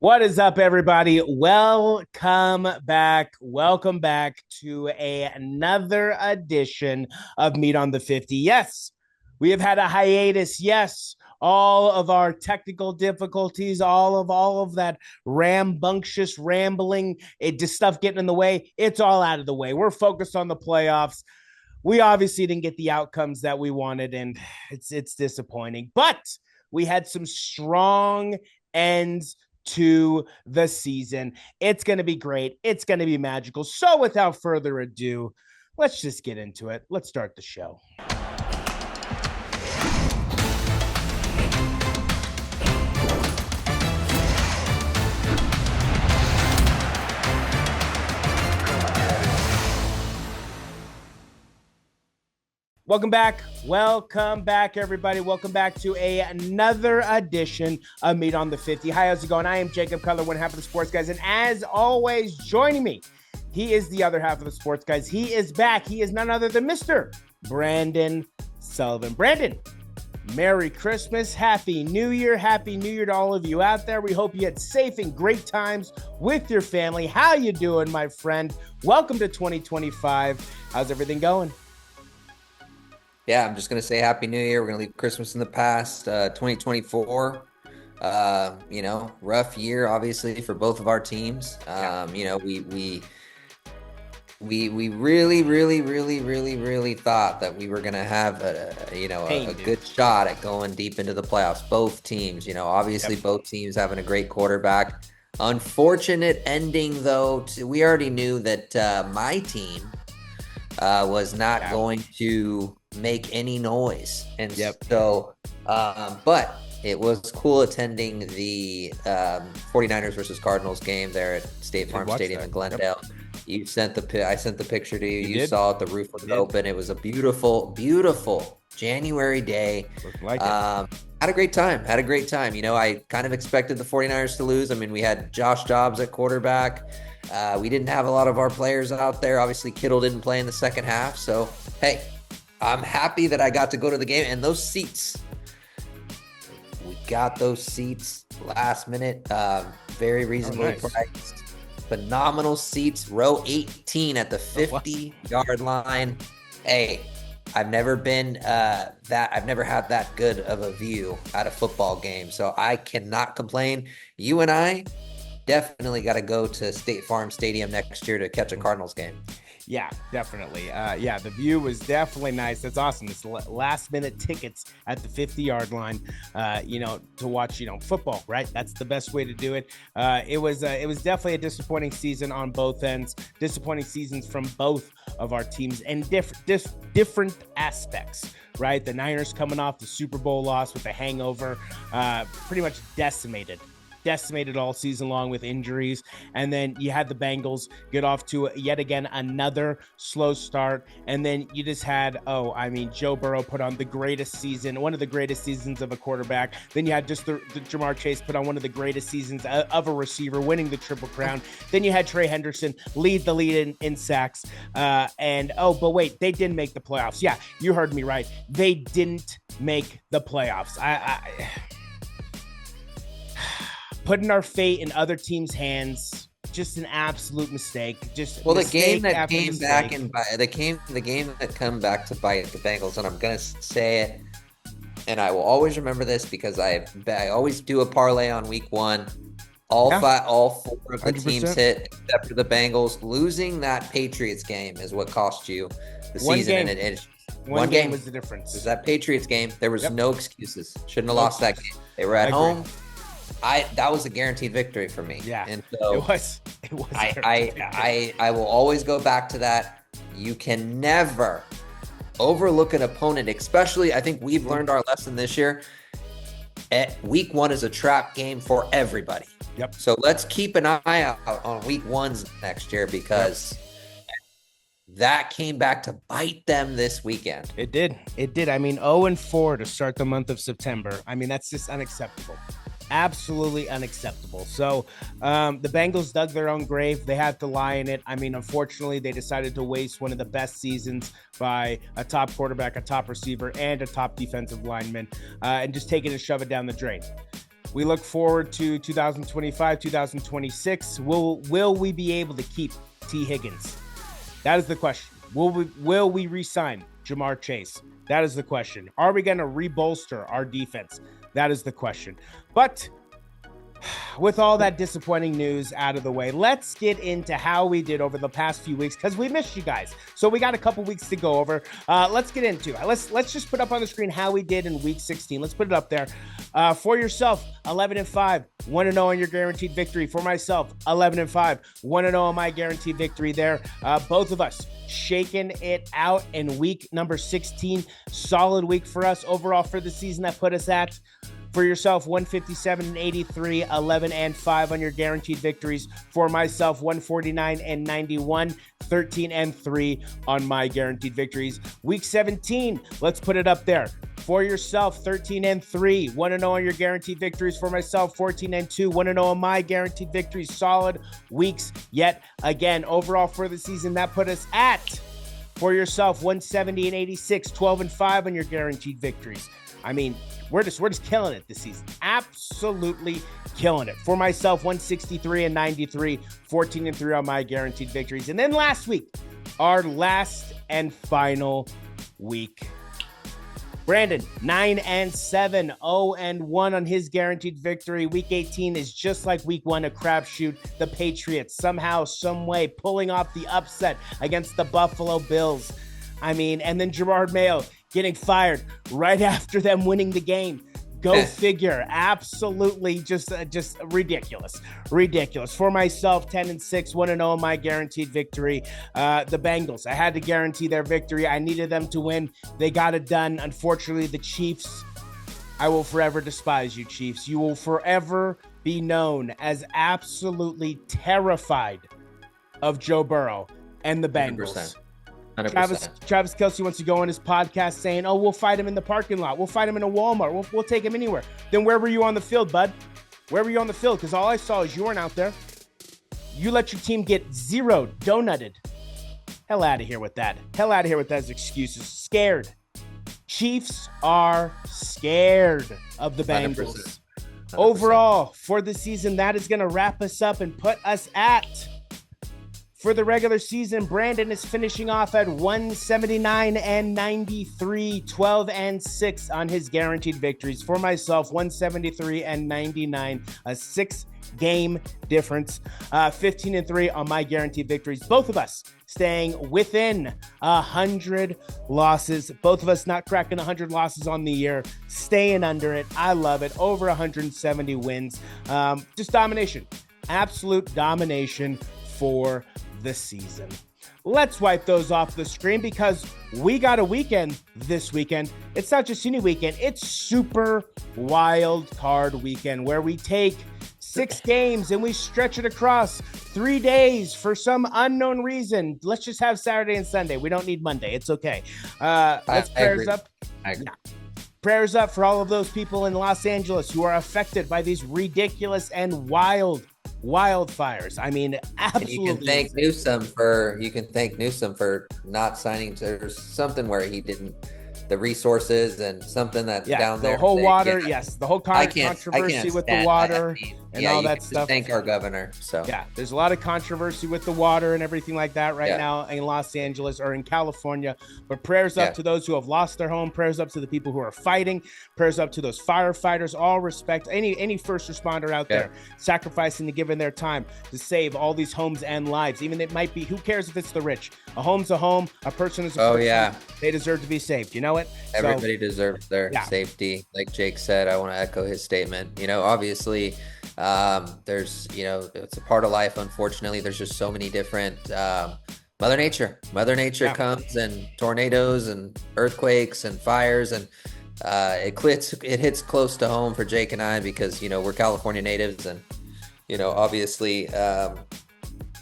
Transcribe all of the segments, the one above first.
What is up, everybody? Welcome back. Welcome back to another edition of Meat on the 50. Yes, we have had a hiatus. Yes, all of our technical difficulties, all of that rambunctious rambling, it just stuff getting in the way. It's all out of the way. We're focused on the playoffs. We obviously didn't get the outcomes that we wanted, and it's disappointing. But we had some strong ends to the season. It's going to be great. It's going to be magical. So without further ado, let's just get into it. Let's start the show. Welcome back. Welcome back, everybody. Welcome back to another edition of Meat on the 50. Hi, how's it going? I am Jacob Cutler, one half of the Sports Guys. And as always, joining me, he is the other half of the Sports Guys. He is back. He is none other than Mr. Brandon Sullivan. Brandon, Merry Christmas. Happy New Year. Happy New Year to all of you out there. We hope you had safe and great times with your family. How you doing, my friend? Welcome to 2025. How's everything going? Yeah, I'm just going to say Happy New Year. We're going to leave Christmas in the past. 2024, rough year, obviously, for both of our teams. We really thought that we were going to have a good shot at going deep into the playoffs. Both teams, obviously both teams having a great quarterback. Unfortunate ending, though. We already knew that my team was not going to make any noise, and so but it was cool attending the 49ers versus Cardinals game there at State Farm Stadium in Glendale. I sent the picture to you. You saw it. The roof was open. It was a beautiful January day. Had a great time. I kind of expected the 49ers to lose. I mean, we had Josh Dobbs at quarterback. We didn't have a lot of our players out there. Obviously, Kittle didn't play in the second half. So, hey, I'm happy that I got to go to the game. And those seats, we got those seats last minute. Very reasonably priced. Phenomenal seats. Row 18 at the 50-yard line. Hey, I've never had that good of a view at a football game. So I cannot complain. You and I definitely got to go to State Farm Stadium next year to catch a Cardinals game. Yeah, definitely. The view was definitely nice. That's awesome. It's last minute tickets at the 50-yard line, to watch, football, right? That's the best way to do it. It was definitely a disappointing season on both ends, disappointing seasons from both of our teams and different aspects, right? The Niners coming off the Super Bowl loss with a hangover, pretty much decimated all season long with injuries. And then you had the Bengals get off to yet again another slow start. And then you just had, Joe Burrow put on the greatest season, one of the greatest seasons of a quarterback. Then you had just the Jamar Chase put on one of the greatest seasons of a receiver, winning the Triple Crown. Then you had Trey Hendrickson lead the lead in sacks. But wait, they didn't make the playoffs. Yeah, you heard me right. They didn't make the playoffs. Putting our fate in other teams' hands, just an absolute mistake. The game that came back to bite the Bengals, and I'm gonna say it, and I will always remember this because I always do a parlay on week one. All four of the 100%. Teams hit except for the Bengals. Losing that Patriots game is what cost you the season. One game was the difference. It was that Patriots game. There was no excuses. Shouldn't have lost that game. They were at home. That was a guaranteed victory for me. Yeah, and so it was. I will always go back to that. You can never overlook an opponent, especially. I think we've learned our lesson this year. Week one is a trap game for everybody. Yep. So let's keep an eye out on week ones next year because that came back to bite them this weekend. It did. I mean, 0-4 to start the month of September. I mean, that's just unacceptable. Absolutely unacceptable. So the Bengals dug their own grave. They had to lie in it. I mean, unfortunately, they decided to waste one of the best seasons by a top quarterback, a top receiver, and a top defensive lineman, and just take it and shove it down the drain. We look forward to 2025, 2026. Will we be able to keep T. Higgins? That is the question. Will we re-sign Jamar Chase? That is the question. Are we going to rebolster our defense? That is the question. But with all that disappointing news out of the way, let's get into how we did over the past few weeks, because we missed you guys. So we got a couple weeks to go over. Let's get into it. Let's just put up on the screen how we did in week 16. Let's put it up there. For yourself, 11-5, 1-0 on your guaranteed victory. For myself, 11-5, 1-0 on my guaranteed victory there. Both of us shaking it out in week number 16. Solid week for us overall for the season. That put us at, for yourself, 157-83, 11-5 on your guaranteed victories. For myself, 149-91, 13-3 on my guaranteed victories. Week 17, let's put it up there. For yourself, 13-3, 1-0 on your guaranteed victories. For myself, 14-2, 1-0 on my guaranteed victories. Solid weeks yet again. Overall for the season, that put us at, for yourself, 170-86, 12-5 on your guaranteed victories. I mean, we're just killing it this season. Absolutely killing it. For myself, 163-93, 14-3 on my guaranteed victories. And then last week, our last and final week, Brandon, 9-7, 0-1 on his guaranteed victory. Week 18 is just like week 1, a crapshoot. The Patriots somehow, some way pulling off the upset against the Buffalo Bills. I mean, and then Gerard Mayo getting fired right after them winning the game. Go figure. Absolutely just ridiculous. Ridiculous. For myself, 10-6, 1-0 on my guaranteed victory. The Bengals, I had to guarantee their victory. I needed them to win. They got it done. Unfortunately, the Chiefs, I will forever despise you, Chiefs. You will forever be known as absolutely terrified of Joe Burrow and the Bengals. 100%. Travis Kelce wants to go on his podcast saying, oh, we'll fight him in the parking lot. We'll fight him in a Walmart. We'll take him anywhere. Then where were you on the field, bud? Where were you on the field? Because all I saw is you weren't out there. You let your team get zeroed, donutted. Hell out of here with that. Hell out of here with those excuses. Scared. Chiefs are scared of the Bengals. 100%. Overall, for the season, that is going to wrap us up and put us at, for the regular season, Brandon is finishing off at 179-93, 12-6 on his guaranteed victories. For myself, 173-99, a 6-game difference, 15-3 on my guaranteed victories. Both of us staying within 100 losses. Both of us not cracking 100 losses on the year, staying under it. I love it. Over 170 wins. Just domination. Absolute domination for the season. Let's wipe those off the screen because we got a weekend this weekend. It's not just any weekend, it's Super Wildcard Weekend, where we take 6 games and we stretch it across 3 days for some unknown reason. Let's just have Saturday and Sunday. We don't need Monday. It's okay. Let's prayers up. Prayers up for all of those people in Los Angeles who are affected by these ridiculous and wildfires. I mean, absolutely. And you can thank Newsom for not signing. There's something where he didn't, the resources and something that down there. The whole water, yes. The whole controversy with the water and all that stuff. Thank our governor. So yeah, there's a lot of controversy with the water and everything like that right now in Los Angeles or in California. But prayers up to those who have lost their home. Prayers up to the people who are fighting. Prayers up to those firefighters. All respect any first responder out there sacrificing to giving their time to save all these homes and lives. Even it might be, who cares if it's the rich? A home's a home. A person is a person. They deserve to be saved. You know it? Everybody deserves their safety. Like Jake said, I want to echo his statement. You know, obviously, there's, it's a part of life. Unfortunately, there's just so many different, Mother Nature comes, and tornadoes and earthquakes and fires, and it hits close to home for Jake and I because, we're California natives, and, obviously,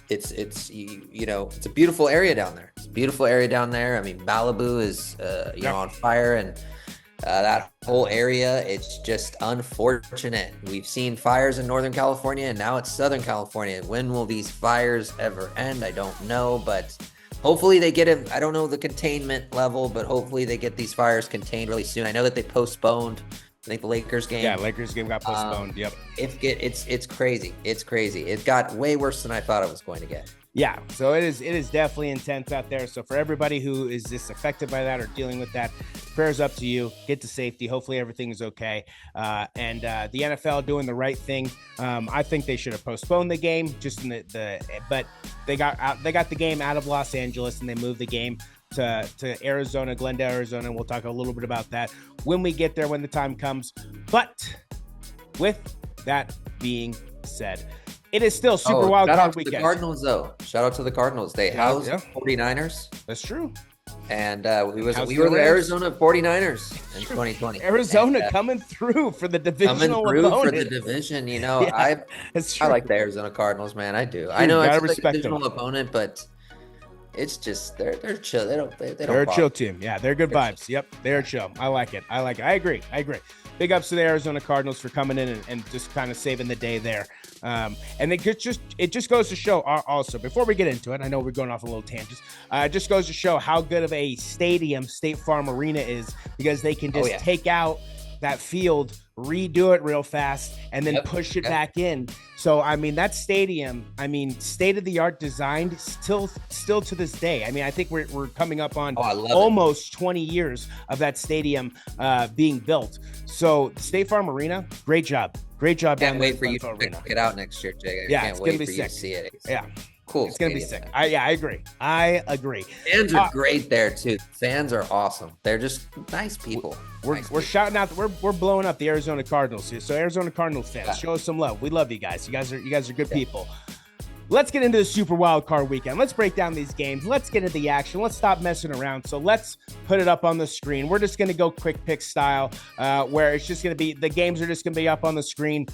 it's a beautiful area down there. It's a beautiful area down there. I mean, Malibu is, on fire, and that whole area, it's just unfortunate. We've seen fires in Northern California, and now it's Southern California. When will these fires ever end? I don't know, but hopefully they get it. I don't know the containment level, but hopefully they get these fires contained really soon. I know that they postponed I think the Lakers game. Yeah, Lakers game got postponed. Yep. It's crazy. It's crazy. It got way worse than I thought it was going to get. Yeah, so it is definitely intense out there. So for everybody who is just affected by that or dealing with that, prayers up to you. Get to safety. Hopefully everything is okay. And the NFL doing the right thing. I think they should have postponed the game. Just in but they got the game out of Los Angeles and they moved the game to Arizona, Glendale, Arizona. And we'll talk a little bit about that when we get there, when the time comes. But with that being said, it is still Super Wildcard Weekend. The Cardinals, though. Shout out to the Cardinals. They housed 49ers. That's true. And we were the Arizona 49ers in 2020. Arizona coming through for the divisional opponent. For the division. You know, I like the Arizona Cardinals, man. I do. I know it's a divisional opponent, but it's just they're chill. They're a chill team. Yeah, they're good vibes. Yep, they're chill. I like it. I agree. Big ups to the Arizona Cardinals for coming in and just kind of saving the day there. And it just goes to show also, before we get into it, I know we're going off a little tangents. It just goes to show how good of a stadium State Farm Arena is, because they can just take out that field, redo it real fast, and then push it back in. So, I mean, that stadium, state-of-the-art designed still to this day. I mean, I think we're coming up on almost 20 years of that stadium being built. So, State Farm Arena, great job. Great job. Can't wait for you to check it out next year, Jay. Can't wait for you to see it. Yeah. Cool. It's going to be sick. I agree. Fans are great there too. Fans are awesome. They're just nice people. We're shouting out. We're blowing up the Arizona Cardinals here. So Arizona Cardinals fans, show us some love. We love you guys. You guys are good people. Let's get into the Super Wildcard Weekend. Let's break down these games. Let's get into the action. Let's stop messing around. So let's put it up on the screen. We're just going to go quick pick style, where it's just going to be, the games are just going to be up on the screen.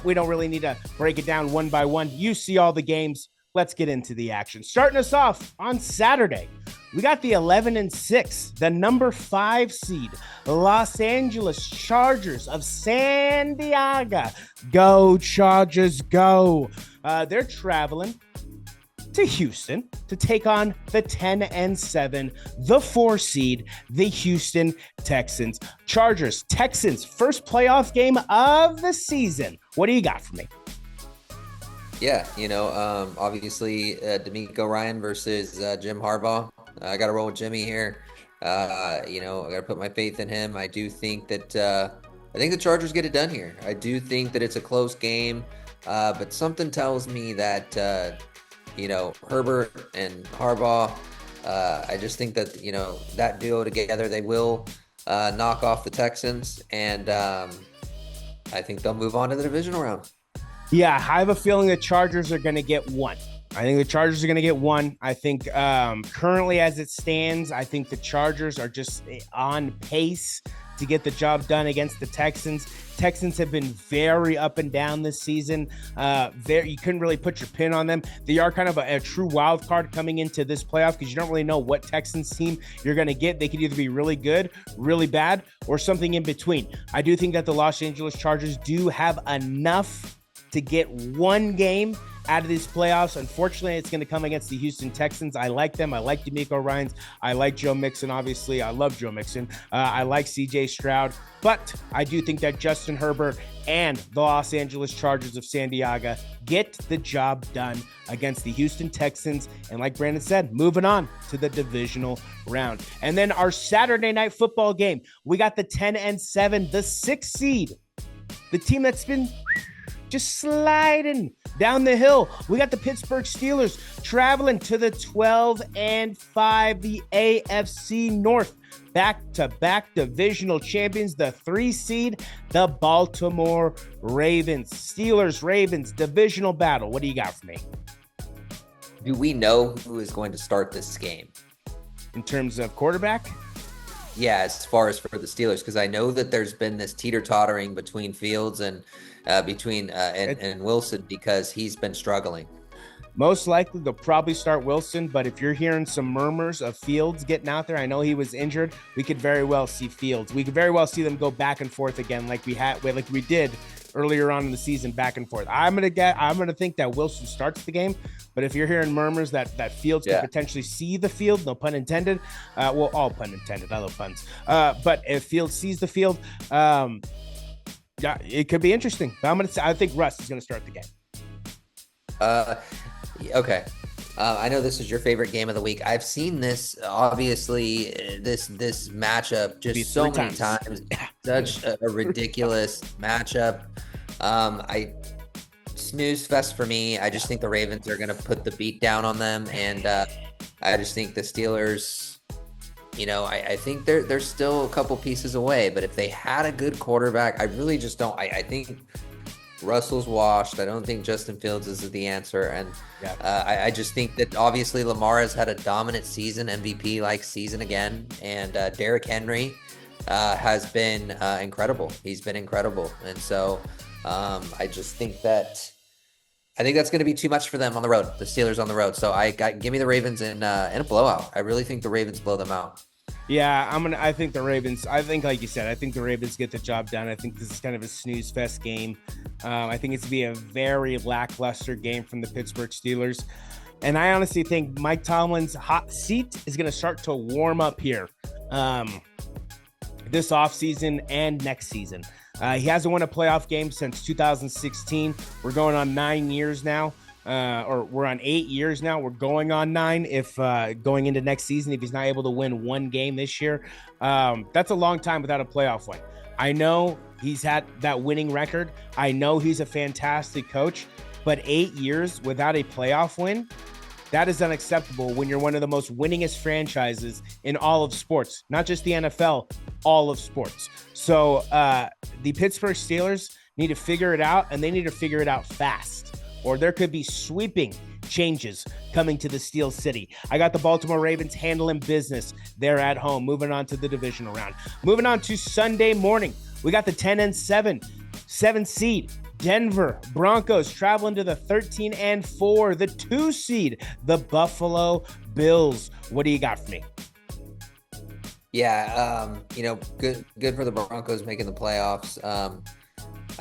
We don't really need to break it down one by one. You see all the games. Let's get into the action. Starting us off on Saturday, we got the 11-6, the number 5 seed, Los Angeles Chargers of San Diego. Go Chargers, go. They're traveling to Houston to take on the 10-7, the 4 seed, the Houston Texans. Chargers, Texans, first playoff game of the season. What do you got for me? Yeah, obviously D'Amico Ryan versus Jim Harbaugh. I got to roll with Jimmy here. I got to put my faith in him. I do think that I think the Chargers get it done here. I do think that it's a close game, but something tells me that Herbert and Harbaugh. I just think that that duo together, they will knock off the Texans, and I think they'll move on to the divisional round. Yeah, I have a feeling the Chargers are going to get one. I think currently as it stands, I think the Chargers are just on pace to get the job done against the Texans. Texans have been very up and down this season. You couldn't really put your pin on them. They are kind of a true wild card coming into this playoff, because you don't really know what Texans team you're going to get. They could either be really good, really bad, or something in between. I do think that the Los Angeles Chargers do have enough to get one game out of these playoffs. Unfortunately, it's going to come against the Houston Texans. I like them. I like D'Amico Ryans. I like Joe Mixon, obviously. I love Joe Mixon. I like C.J. Stroud. But I do think that Justin Herbert and the Los Angeles Chargers of San Diego get the job done against the Houston Texans. And like Brandon said, moving on to the divisional round. And then our Saturday night football game, we got the 10-7, the 6th seed, the team that's been just sliding down the hill. We got the Pittsburgh Steelers traveling to the 12-5, the AFC North, back-to-back divisional champions, the 3 seed, the Baltimore Ravens. Steelers, Ravens, divisional battle. What do you got for me? Do we know who is going to start this game? In terms of quarterback? Yeah, as far as for the Steelers, because I know that there's been this teeter-tottering between Fields and Wilson, because he's been struggling. Most likely they'll probably start Wilson, but if you're hearing some murmurs of Fields getting out there, I know he was injured. We could very well see Fields. We could very well see them go back and forth again, like we did earlier on in the season back and forth. I'm gonna think that Wilson starts the game, but if you're hearing murmurs that Fields could potentially see the field, no pun intended, well, all pun intended, I love puns, but if Fields sees the field, yeah, it could be interesting. But I think Russ is gonna start the game. Okay. I know this is your favorite game of the week. I've seen this, obviously, this matchup just so many times. Such a ridiculous matchup. Snooze fest for me. I just think the Ravens are going to put the beat down on them. And I just think the Steelers, I think they're still a couple pieces away. But if they had a good quarterback, I really just don't. I think Russell's washed. I don't think Justin Fields is the answer. And I just think that obviously Lamar has had a dominant season, MVP-like season again. And Derrick Henry has been incredible. He's been incredible. And so I just think that's going to be too much for them on the road, the Steelers on the road. So give me the Ravens in a blowout. I really think the Ravens blow them out. Yeah, I think the Ravens, like you said, I think the Ravens get the job done. I think this is kind of a snooze fest game. I think it's going to be a very lackluster game from the Pittsburgh Steelers. And I honestly think Mike Tomlin's hot seat is going to start to warm up here this offseason and next season. He hasn't won a playoff game since 2016. We're going on 9 years now. Or we're on 8 years now. We're going on 9 if going into next season, if he's not able to win one game this year. That's a long time without a playoff win. I know he's had that winning record. I know he's a fantastic coach, but 8 years without a playoff win, that is unacceptable when you're one of the most winningest franchises in all of sports, not just the NFL, all of sports. So the Pittsburgh Steelers need to figure it out, and they need to figure it out fast, or there could be sweeping changes coming to the Steel City. I got the Baltimore Ravens handling business there at home. Moving on to the divisional round. Moving on to Sunday morning, we got the 10-7 seed Denver Broncos traveling to the 13-4, the 2 seed, the Buffalo Bills. What do you got for me? Yeah, good for the Broncos making the playoffs.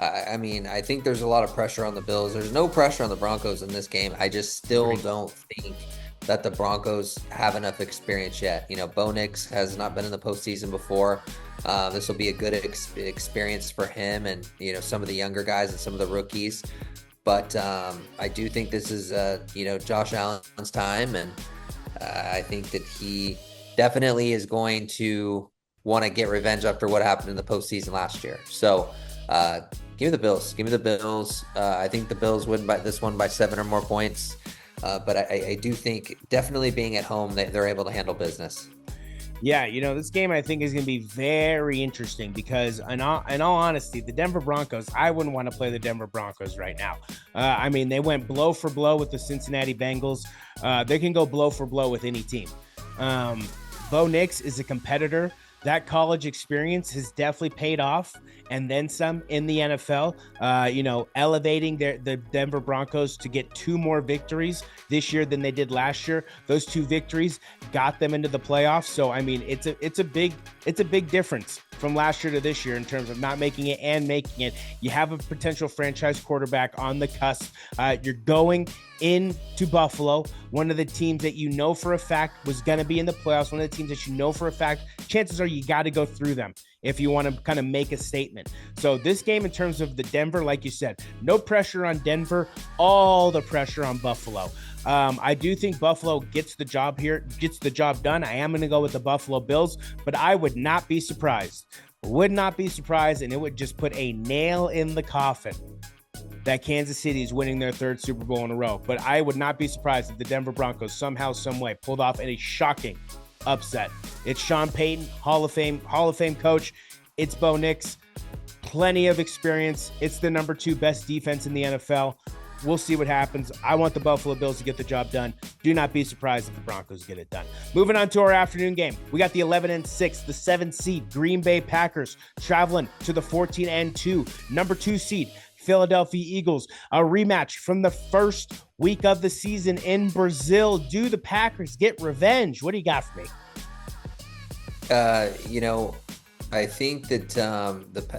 I think there's a lot of pressure on the Bills. There's no pressure on the Broncos in this game. I just still don't think that the Broncos have enough experience yet. Bo Nix has not been in the postseason before. This will be a good experience for him and, some of the younger guys and some of the rookies. But I do think this is, Josh Allen's time. And I think that he definitely is going to want to get revenge after what happened in the postseason last year. So, give me the Bills. Give me the Bills. I think the Bills win this one by 7 or more points. But I do think definitely being at home, they're able to handle business. Yeah, this game I think is going to be very interesting because in all honesty, the Denver Broncos, I wouldn't want to play the Denver Broncos right now. They went blow for blow with the Cincinnati Bengals. They can go blow for blow with any team. Bo Nix is a competitor. That college experience has definitely paid off, and then some in the NFL, elevating the Denver Broncos to get 2 more victories this year than they did last year. Those 2 victories got them into the playoffs. So, it's a big difference from last year to this year in terms of not making it and making it. You have a potential franchise quarterback on the cusp. You're going into Buffalo, one of the teams that for a fact was going to be in the playoffs, one of the teams that for a fact, chances are you got to go through them if you want to kind of make a statement. So this game in terms of the Denver, like you said, no pressure on Denver, all the pressure on Buffalo. I do think Buffalo gets the job done. I am going to go with the Buffalo Bills, but I would not be surprised, and it would just put a nail in the coffin that Kansas City is winning their 3rd Super Bowl in a row. But I would not be surprised if the Denver Broncos somehow, some way pulled off a shocking upset. It's Sean Payton, Hall of Fame coach. It's Bo Nix, plenty of experience. It's the number 2 best defense in the NFL. We'll see what happens. I want the Buffalo Bills to get the job done. Do not be surprised if the Broncos get it done. Moving on to our afternoon game. We got the 11-6, the 7 seed Green Bay Packers traveling to the 14-2, number 2 seed Philadelphia Eagles. A rematch from the first week of the season in Brazil. Do the Packers get revenge? What do you got for me? I think that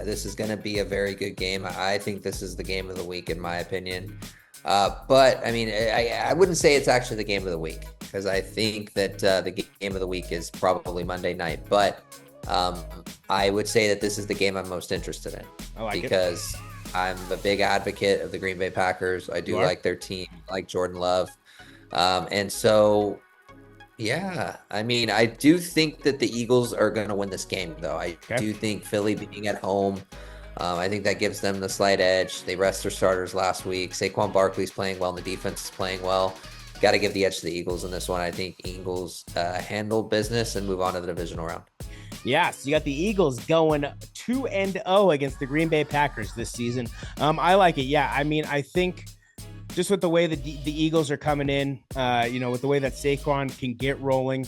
this is going to be a very good game. I think this is the game of the week, in my opinion. But I mean, I wouldn't say it's actually the game of the week because I think that the game of the week is probably Monday night. But I would say that this is the game I'm most interested in because I'm a big advocate of the Green Bay Packers. I do like their team, I like Jordan Love. And so, yeah, I mean, I do think that the Eagles are going to win this game, though. I do think Philly being at home, I think that gives them the slight edge. They rest their starters last week. Saquon Barkley's playing well, and the defense is playing well. Got to give the edge to the Eagles in this one. I think Eagles handle business and move on to the divisional round. Yeah, so you got the Eagles going 2-0 against the Green Bay Packers this season. I like it. Yeah, I mean, I think just with the way the Eagles are coming in, with the way that Saquon can get rolling,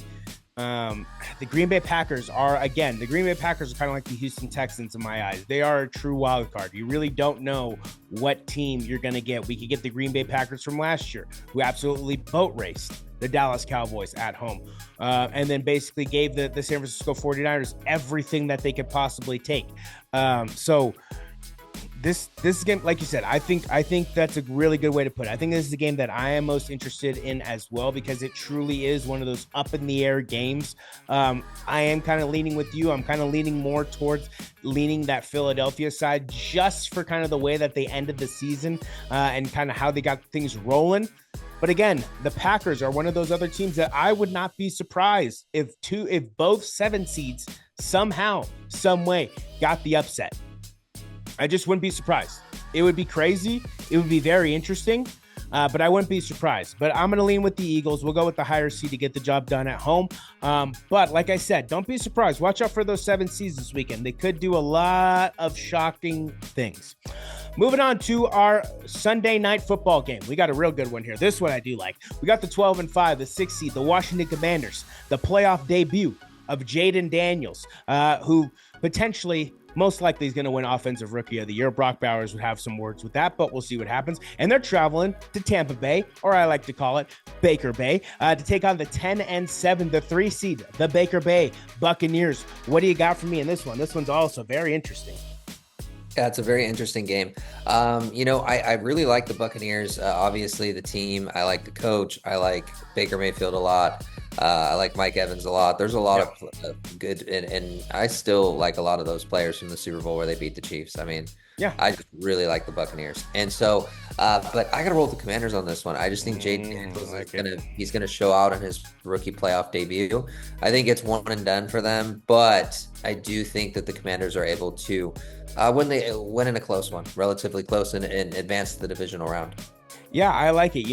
the Green Bay Packers are kind of like the Houston Texans in my eyes. They are a true wild card. You really don't know what team you're going to get. We could get the Green Bay Packers from last year, who absolutely boat raced the Dallas Cowboys at home, and then basically gave the San Francisco 49ers everything that they could possibly take. So this game, like you said, I think that's a really good way to put it. I think this is the game that I am most interested in as well, because it truly is one of those up in the air games. I am kind of leaning with you. I'm kind of leaning more towards leaning that Philadelphia side, just for kind of the way that they ended the season and kind of how they got things rolling. But again, the Packers are one of those other teams that I would not be surprised if both 7 seeds somehow, some way got the upset. I just wouldn't be surprised. It would be crazy. It would be very interesting, but I wouldn't be surprised. But I'm going to lean with the Eagles. We'll go with the higher seed to get the job done at home. But like I said, don't be surprised. Watch out for those 7 seeds this weekend. They could do a lot of shocking things. Moving on to our Sunday night football game. We got a real good one here. This one I do like. We got the 12-5, the 6th seed, the Washington Commanders, the playoff debut of Jaden Daniels, who potentially, most likely, is going to win Offensive Rookie of the Year. Brock Bowers would have some words with that, but we'll see what happens. And they're traveling to Tampa Bay, or I like to call it Baker Bay, to take on the 10-7, the 3 seed, the Baker Bay Buccaneers. What do you got for me in this one? This one's also very interesting. Yeah, it's a very interesting game. I really like the Buccaneers. Obviously, the team. I like the coach. I like Baker Mayfield a lot. I like Mike Evans a lot. There's a lot of good, and I still like a lot of those players from the Super Bowl where they beat the Chiefs. I mean, I just really like the Buccaneers. And so, but I got to roll with the Commanders on this one. I just think Jaden Daniels he's gonna show out in his rookie playoff debut. I think it's one and done for them, but I do think that the Commanders are able to win in a close one, relatively close, and advance to the divisional round. Yeah, I like it.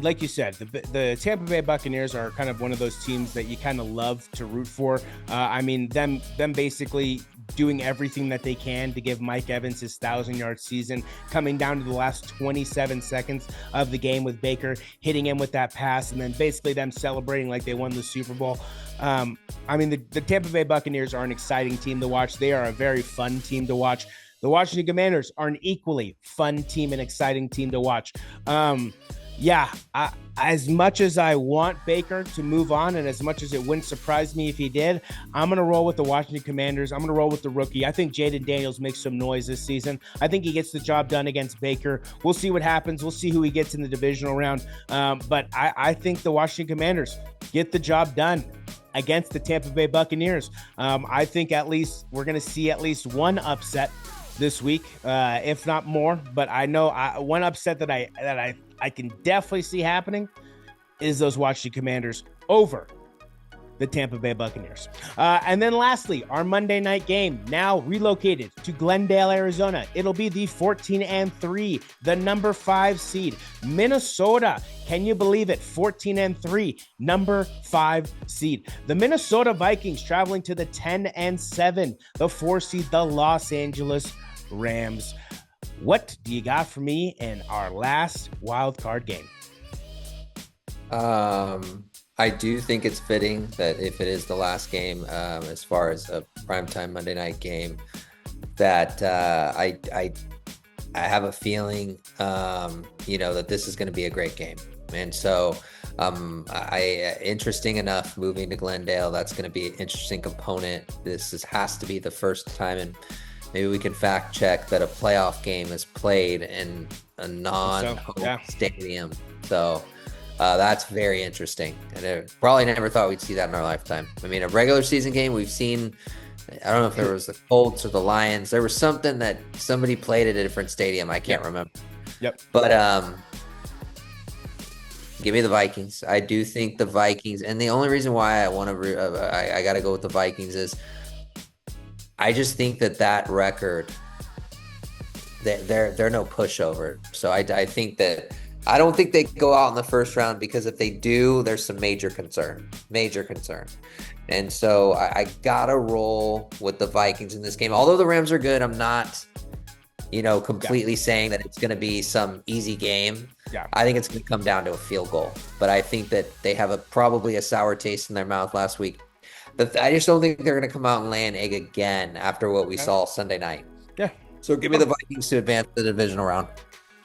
Like you said, the Tampa Bay Buccaneers are kind of one of those teams that you kind of love to root for. I mean, them basically doing everything that they can to give Mike Evans his 1,000-yard season, coming down to the last 27 seconds of the game with Baker hitting him with that pass, and then basically them celebrating like they won the Super Bowl. I mean, the Tampa Bay Buccaneers are an exciting team to watch. They are a very fun team to watch. The Commanders are an equally fun team and exciting team to watch. As much as I want Baker to move on, and as much as it wouldn't surprise me if he did, I'm going to roll with the Washington Commanders. I'm going to roll with the rookie. I think Jaden Daniels makes some noise this season. I think he gets the job done against Baker. We'll see what happens. We'll see who he gets in the divisional round. But I think the Washington Commanders get the job done against the Tampa Bay Buccaneers. I think at least we're going to see at least one upset this week, if not more. But I know one upset that I can definitely see happening is those Washington Commanders over the Tampa Bay Buccaneers. And then lastly, our Monday night game, now relocated to Glendale, Arizona. It'll be the 14-3, the number 5 seed, Minnesota. Can you believe it? 14-3, number 5 seed. The Minnesota Vikings traveling to the 10-7, the 4 seed, the Los Angeles Rams. What do you got for me in our last wild card game? I do think it's fitting that if it is the last game, as far as a primetime Monday night game, that I have a feeling, that this is going to be a great game. And so, interesting enough, moving to Glendale, that's going to be an interesting component. Has to be the first time, and maybe we can fact check that a playoff game is played in a non-home stadium. So that's very interesting. And I probably never thought we'd see that in our lifetime. I mean, a regular season game we've seen, I don't know if there was the Colts or the Lions. There was something that somebody played at a different stadium. I can't remember. Yep. But give me the Vikings. I do think the Vikings, and the only reason why I want to, I got to go with the Vikings is I just think that record, they're no pushover. So I think that I don't think they go out in the first round, because if they do, there's some major concern. And so I gotta roll with the Vikings in this game. Although the Rams are good, I'm not, completely saying that it's going to be some easy game. Yeah. I think it's going to come down to a field goal. But I think that they have probably a sour taste in their mouth last week. But I just don't think they're going to come out and lay an egg again after what we saw Sunday night. Yeah. So give me the Vikings to advance the divisional round.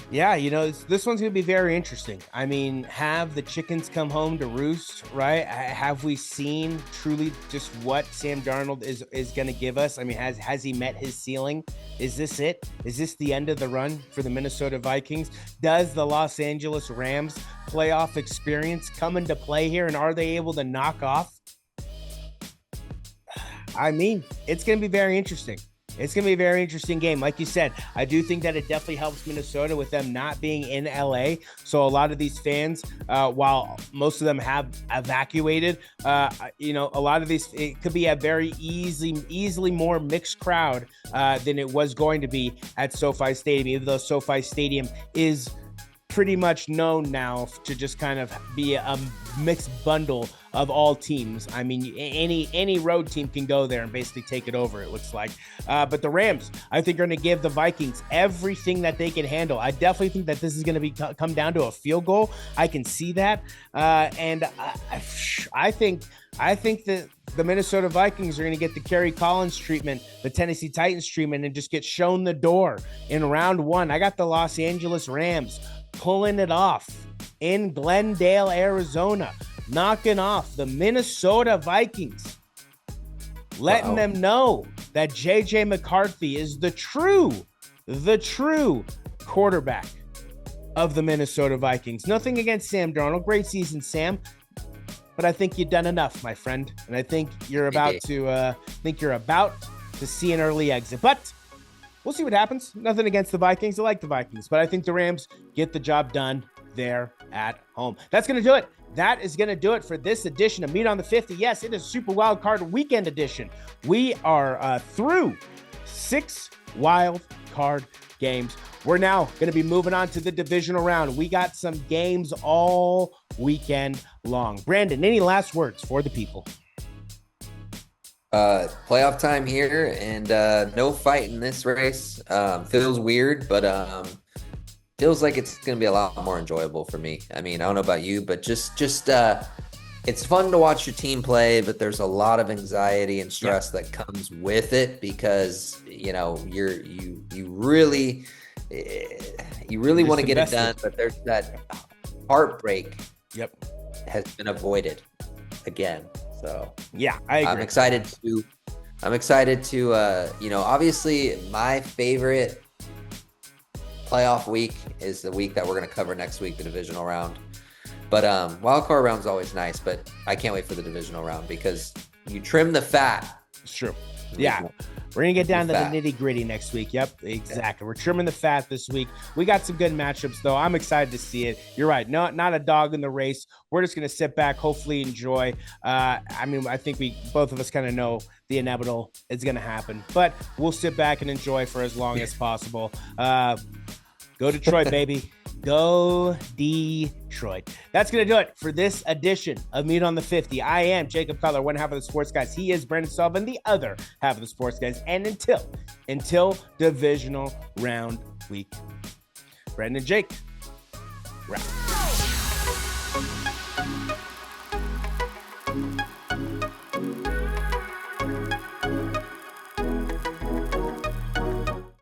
Yeah, this one's going to be very interesting. I mean, have the chickens come home to roost, right? Have we seen truly just what Sam Darnold is going to give us? I mean, has he met his ceiling? Is this it? Is this the end of the run for the Minnesota Vikings? Does the Los Angeles Rams playoff experience come into play here, and are they able to knock off? I mean, it's going to be very interesting. It's going to be a very interesting game. Like you said, I do think that it definitely helps Minnesota with them not being in LA. So a lot of these fans, while most of them have evacuated, a lot of these, it could be a very easily more mixed crowd than it was going to be at SoFi Stadium, even though SoFi Stadium is pretty much known now to just kind of be a mixed bundle of all teams. I mean, any road team can go there and basically take it over, it looks like. But the Rams, I think, are going to give the Vikings everything that they can handle. I definitely think that this is going to come down to a field goal. I can see that. And I think that the Minnesota Vikings are going to get the Kerry Collins treatment, the Tennessee Titans treatment, and just get shown the door in round one. I got the Los Angeles Rams pulling it off in Glendale, Arizona, knocking off the Minnesota Vikings, letting them know that J.J. McCarthy is the true quarterback of the Minnesota Vikings. Nothing against Sam Darnold. Great season, Sam. But I think you've done enough, my friend. And I think you're about to see an early exit. But we'll see what happens. Nothing against the Vikings. I like the Vikings. But I think the Rams get the job done there at home. That's going to do it. That is going to do it for this edition of Meat on the 50. Yes, it is Super Wildcard Weekend edition. We are through 6 wild card games. We're now going to be moving on to the divisional round. We got some games all weekend long. Brandon, any last words for the people? Playoff time here, and no fight in this race. Feels weird, but feels like it's going to be a lot more enjoyable for me. I mean, I don't know about you, but just it's fun to watch your team play, but there's a lot of anxiety and stress that comes with it, because you really want to get it done, but there's that heartbreat has been avoided again. So yeah, I agree. I'm excited to obviously my favorite playoff week is the week that we're going to cover next week, the divisional round. But wildcard round is always nice, but I can't wait for the divisional round because you trim the fat. It's true. Yeah. We're going to get down to the nitty gritty next week. Yep, exactly. Yeah. We're trimming the fat this week. We got some good matchups, though. I'm excited to see it. You're right. No, not a dog in the race. We're just going to sit back, hopefully enjoy. I think both of us kind of know the inevitable is going to happen, but we'll sit back and enjoy for as long as possible. Go Detroit, baby. Go Detroit. That's going to do it for this edition of Meat on the 50. I am Jacob Cutler, one half of the Sports Guys. He is Brandon Sullivan, the other half of the Sports Guys. And until divisional round week, Brandon and Jake, wrap.